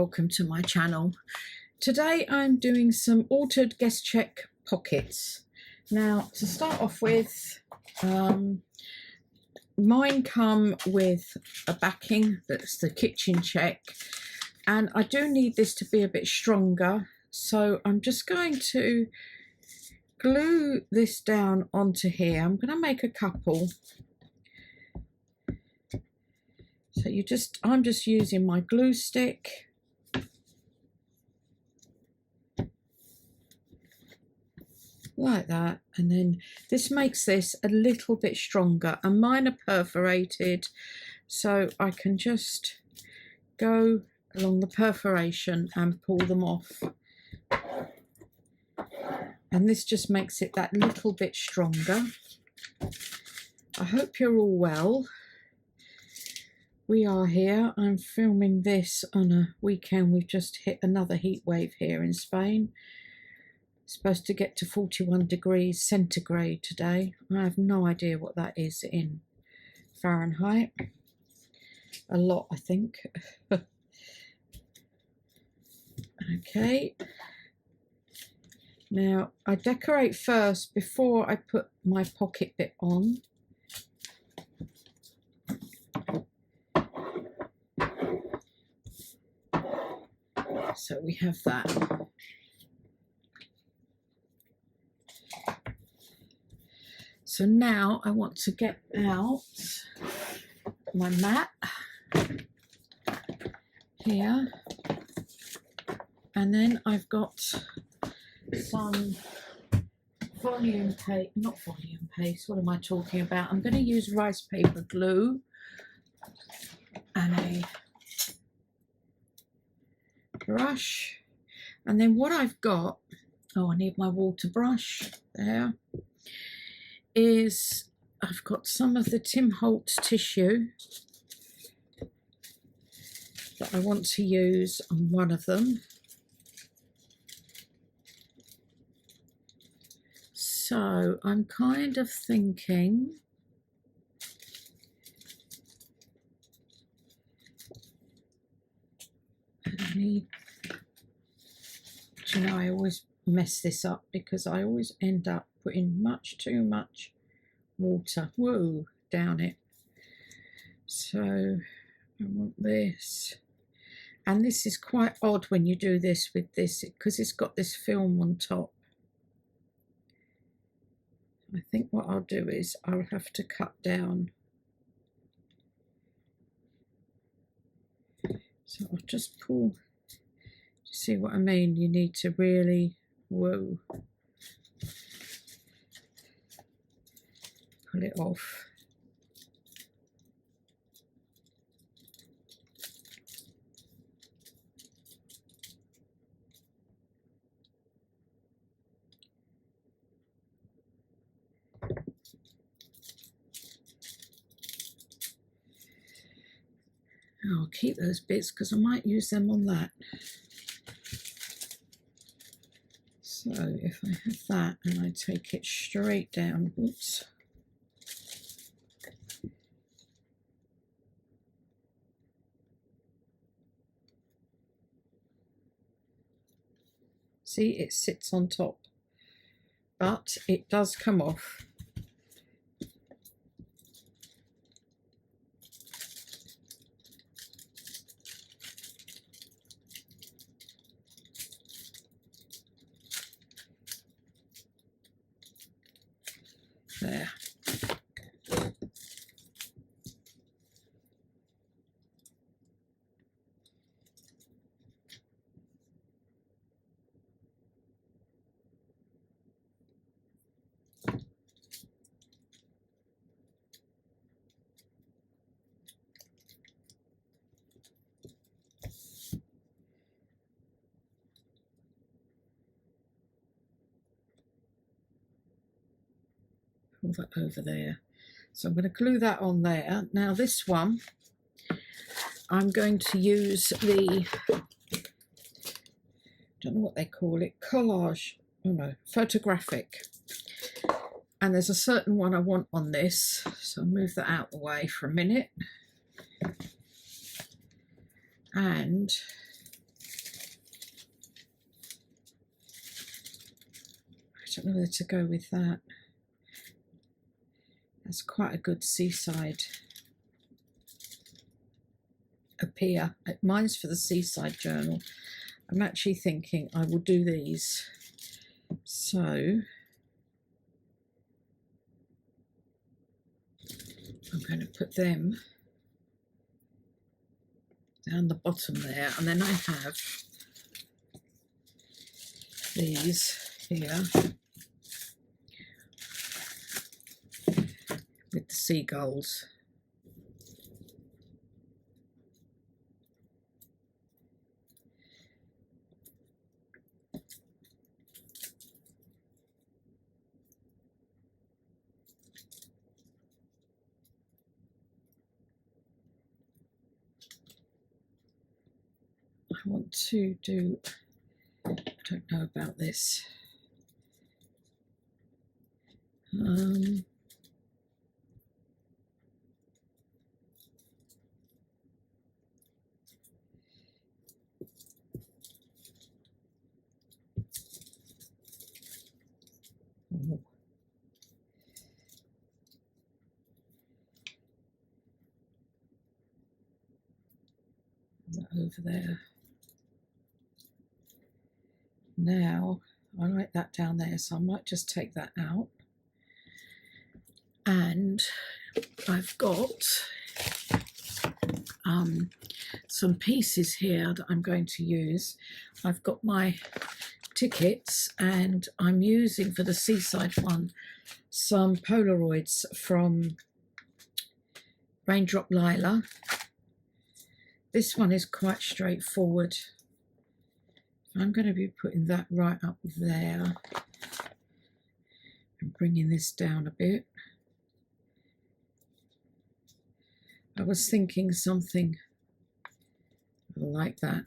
welcome to my channel. Today I'm doing some altered guest check pockets. Now to start off with, mine come with a backing that's the kitchen check, and I do need this to be a bit stronger, so I'm just going to glue this down onto here. I'm going to make a couple. So I'm just using my glue stick. Like that, and then this makes this a little bit stronger, and mine are perforated, so I can just go along the perforation and pull them off, and this just makes it that little bit stronger. I hope you're all well. We are here. I'm filming this on a weekend. We've just hit another heat wave here in Spain. It's supposed to get to 41 degrees centigrade today. I have no idea what that is in Fahrenheit. A lot, I think. Okay. Now, I decorate first before I put my pocket bit on. So we have that. So now I want to get out my mat here, and then I've got some volume paste, not volume paste, what am I talking about? I'm going to use rice paper glue and a brush, and then what I've got, oh, I need my water brush there, is I've got some of the Tim Holtz tissue that I want to use on one of them. So I'm kind of thinking I always mess this up because I always end up putting too much water down it. So I want this, and this is quite odd when you do this with this because it's got this film on top. I think what I'll do is I'll have to cut down. So I'll just pull. See what I mean? You need to really pull it off. I'll keep those bits because I might use them on that. So if I have that and I take it straight down, oops. See, it sits on top, but it does come off. There. Pull that over there. So I'm going to glue that on there. Now this one, I'm going to use the, don't know what they call it, collage, oh no, photographic. And there's a certain one I want on this, so I'll move that out the way for a minute. And don't know whether to go with that. That's quite a good seaside appear. Mine's for the seaside journal. I'm actually thinking I will do these. So I'm going to put them down the bottom there, and then I have these here with the seagulls. I want to do, I don't know about this. That over there. Now, I like that down there, so I might just take that out. And I've got some pieces here that I'm going to use. I've got my tickets, and I'm using for the seaside one some Polaroids from Raindrop Lila. This one is quite straightforward. I'm going to be putting that right up there and bringing this down a bit. I was thinking something like that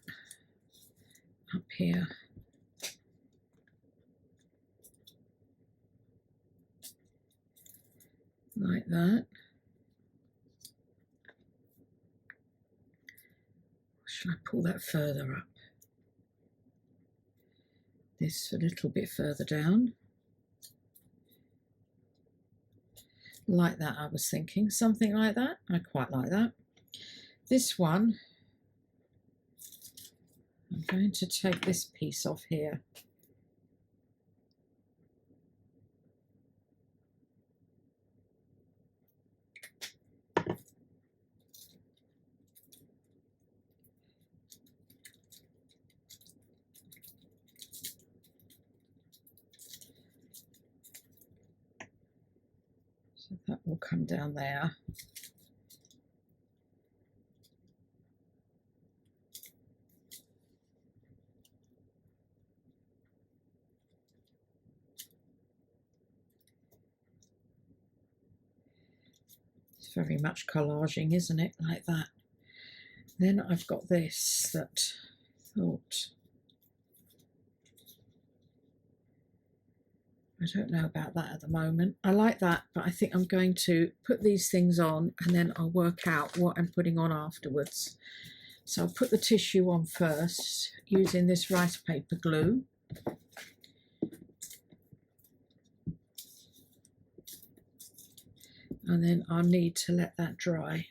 up here. Like that. Should I pull that further up? This a little bit further down. Like that, I was thinking. Something like that. I quite like that. This one, I'm going to take this piece off here. So that will come down there. It's very much collaging, isn't it? Like that. Then I've got this that I thought, I don't know about that at the moment. I like that, but I think I'm going to put these things on and then I'll work out what I'm putting on afterwards. So I'll put the tissue on first using this rice paper glue. And then I'll need to let that dry.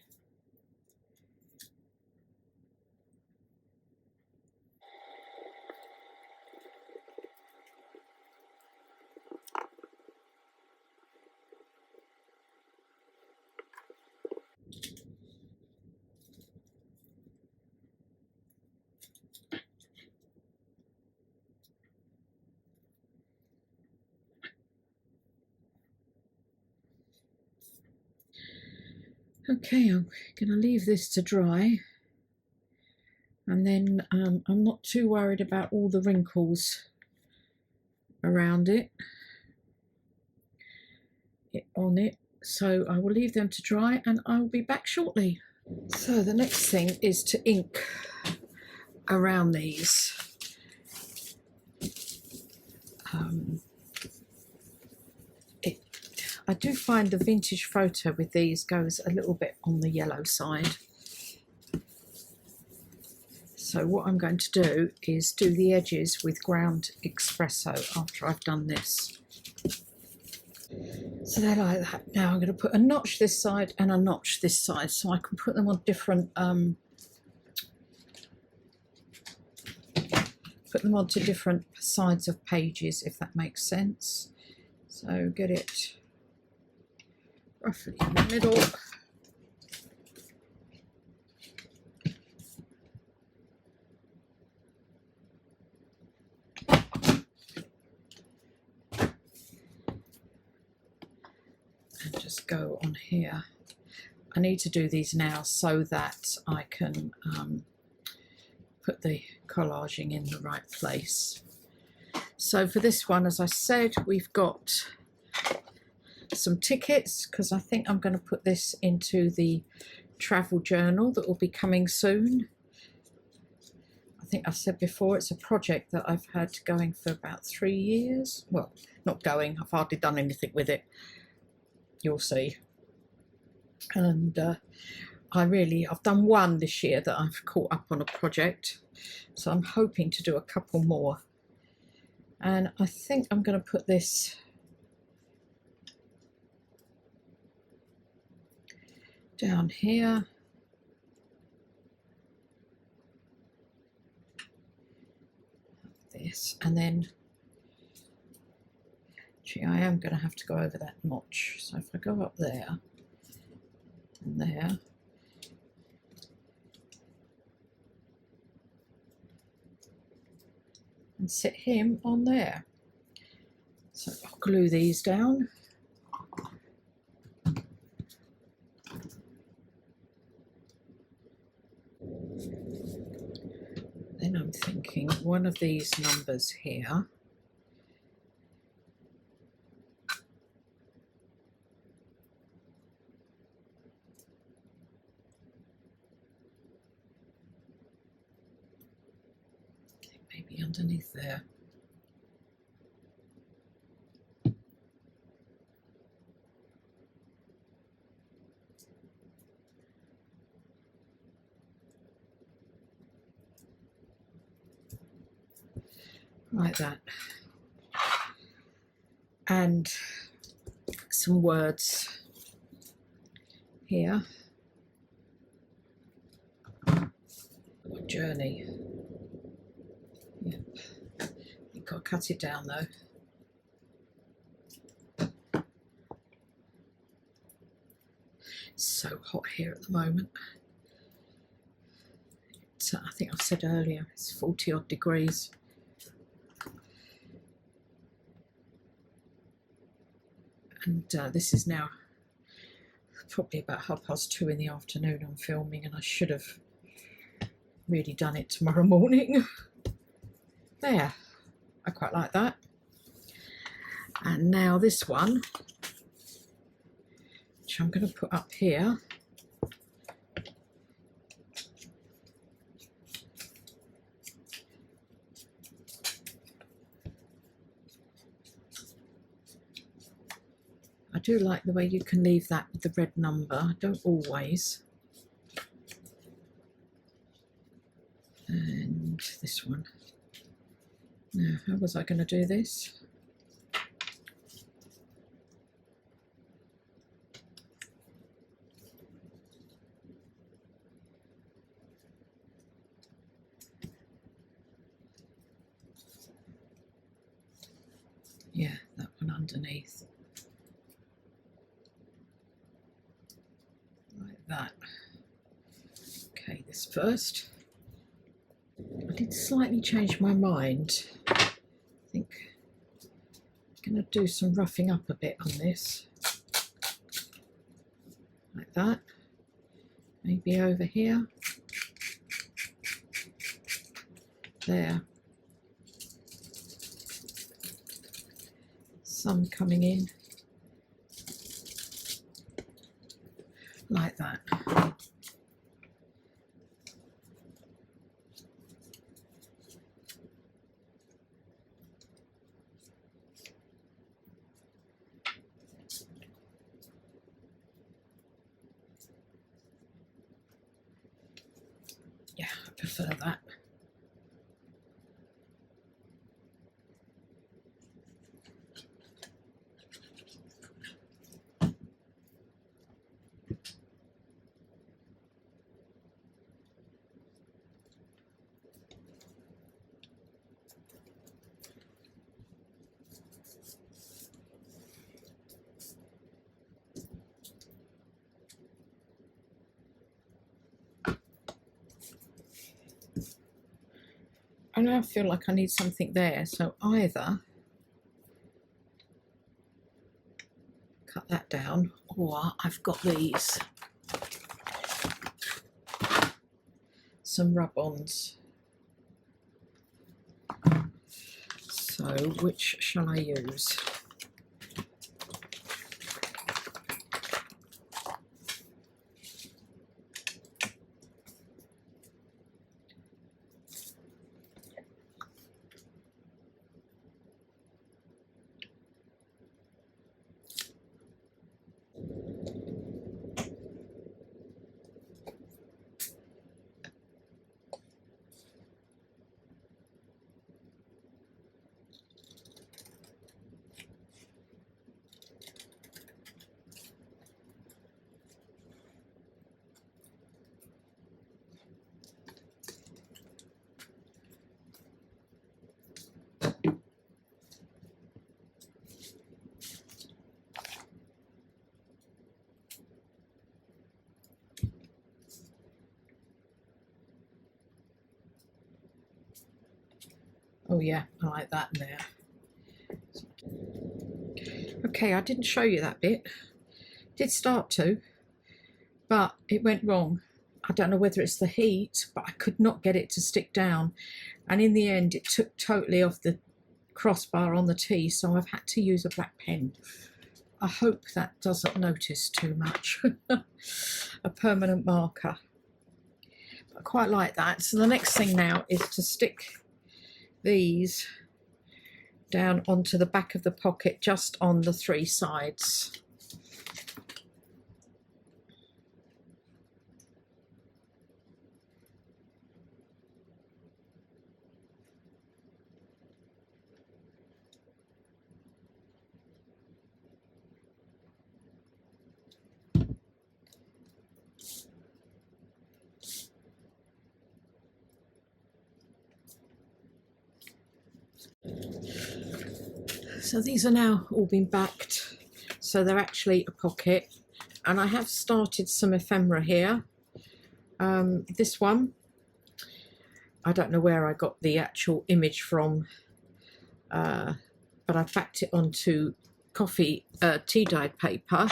Okay, I'm going to leave this to dry, and then I'm not too worried about all the wrinkles around it, on it, so I will leave them to dry and I'll be back shortly. So the next thing is to ink around these. I do find the vintage photo with these goes a little bit on the yellow side. So what I'm going to do is do the edges with ground espresso after I've done this. So they're like that. Now I'm going to put a notch this side and a notch this side, so I can put them on different put them onto different sides of pages, if that makes sense. So get it roughly in the middle. And just go on here. I need to do these now so that I can put the collaging in the right place. So for this one, as I said, we've got some tickets, because I think I'm going to put this into the travel journal that will be coming soon. I think I've said before, it's a project that I've had going for about 3 years. Well, not going, I've hardly done anything with it. You'll see. And I've done one this year that I've caught up on a project, so I'm hoping to do a couple more. And I think I'm going to put this down here. This, and then actually I am going to have to go over that notch. So if I go up there and there, and sit him on there. So I'll glue these down. Then I'm thinking one of these numbers here, maybe underneath there. Like that. And some words here. Journey. Yep. You've got to cut it down though. It's so hot here at the moment. I think I said earlier, it's 40 odd degrees. And this is now probably about 2:30 in the afternoon I'm filming, and I should have really done it tomorrow morning. There, I quite like that. And now this one, which I'm going to put up here. I do like the way you can leave that with the red number. I don't always. And this one. Now, how was I going to do this? Yeah, that one underneath. Like that. Okay, this first. I did slightly change my mind. I think I'm going to do some roughing up a bit on this. Like that. Maybe over here. There. Some coming in. Like that. Yeah, I prefer that. now feel like I need something there, so either cut that down, or I've got these, some rub-ons. So which shall I use? Oh yeah, I like that there. Okay, I didn't show you that bit. Did start to, but it went wrong. I don't know whether it's the heat, but I could not get it to stick down. And in the end, it took totally off the crossbar on the T, so I've had to use a black pen. I hope that doesn't notice too much. A permanent marker. But I quite like that. So the next thing now is to stick these down onto the back of the pocket, just on the 3 sides. So these are now all been backed, so they're actually a pocket, and I have started some ephemera here. This one, I don't know where I got the actual image from, but I backed it onto tea dyed paper,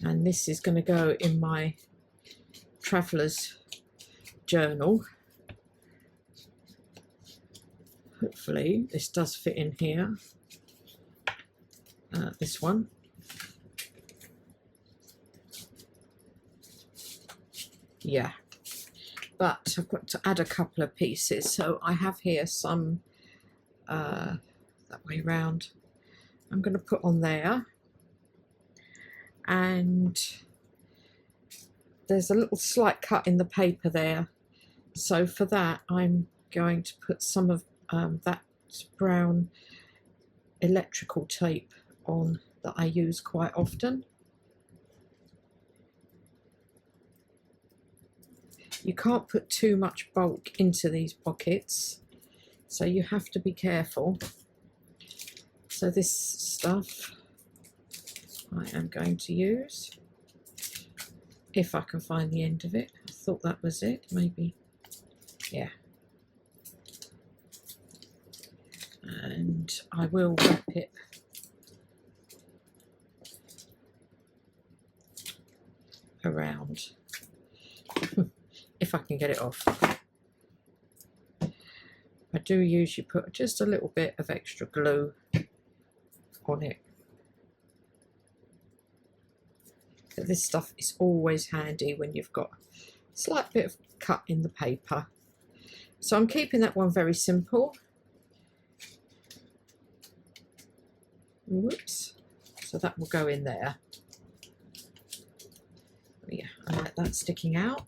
and this is going to go in my traveller's journal. Hopefully this does fit in here. This one. Yeah, but I've got to add a couple of pieces. So I have here some that way round. I'm going to put on there, and there's a little slight cut in the paper there. So for that, I'm going to put some of that brown electrical tape on that I use quite often. You can't put too much bulk into these pockets, so you have to be careful. So this stuff I am going to use, if I can find the end of it. I thought that was it, maybe. Yeah. And I will wrap it around if I can get it off. I do usually put just a little bit of extra glue on it. But this stuff is always handy when you've got a slight bit of cut in the paper. So I'm keeping that one very simple. Whoops. So that will go in there. Yeah, I like that sticking out.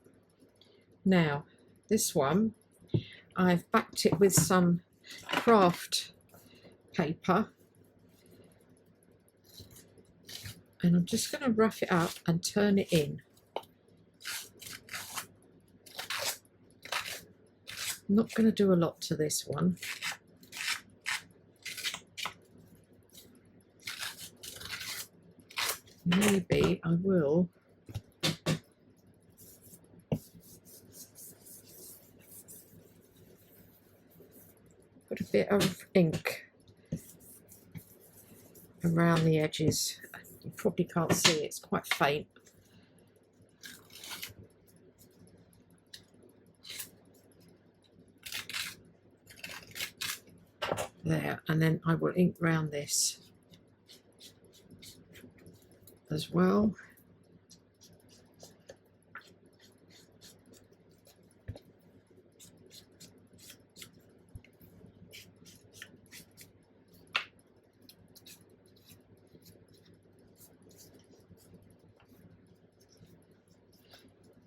Now, this one, I've backed it with some craft paper. And I'm just going to rough it up and turn it in. I'm not going to do a lot to this one. Maybe I will bit of ink around the edges. You probably can't see it, it's quite faint. There, and then I will ink round this as well.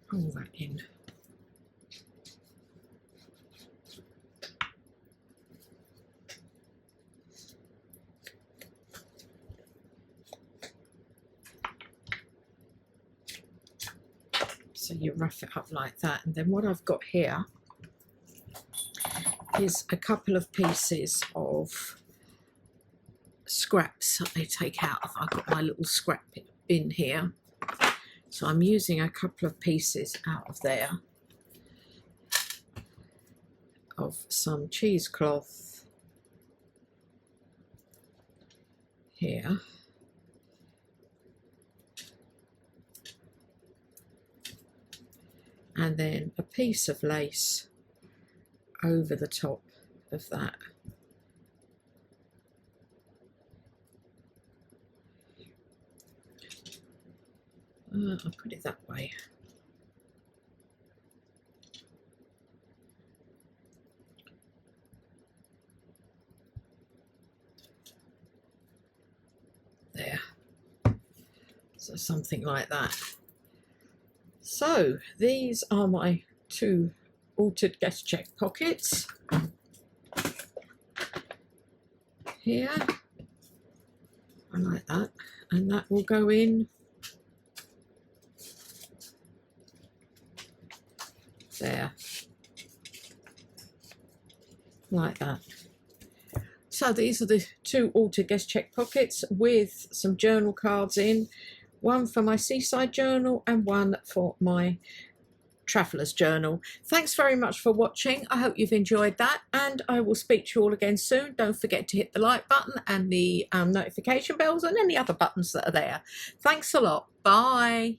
Pull that in. So you rough it up like that, and then what I've got here is a couple of pieces of scraps that I take out. I've got my little scrap bin here, so I'm using a couple of pieces out of there of some cheesecloth here. And then a piece of lace over the top of that. I'll put it that way. There. So something like that. So these are my two altered guest check pockets. Here. I like that. And that will go in there. Like that. So these are the two altered guest check pockets with some journal cards in. One for my seaside journal and one for my traveller's journal. Thanks very much for watching. I hope you've enjoyed that, and I will speak to you all again soon. Don't forget to hit the like button and the notification bells and any other buttons that are there. Thanks a lot. Bye.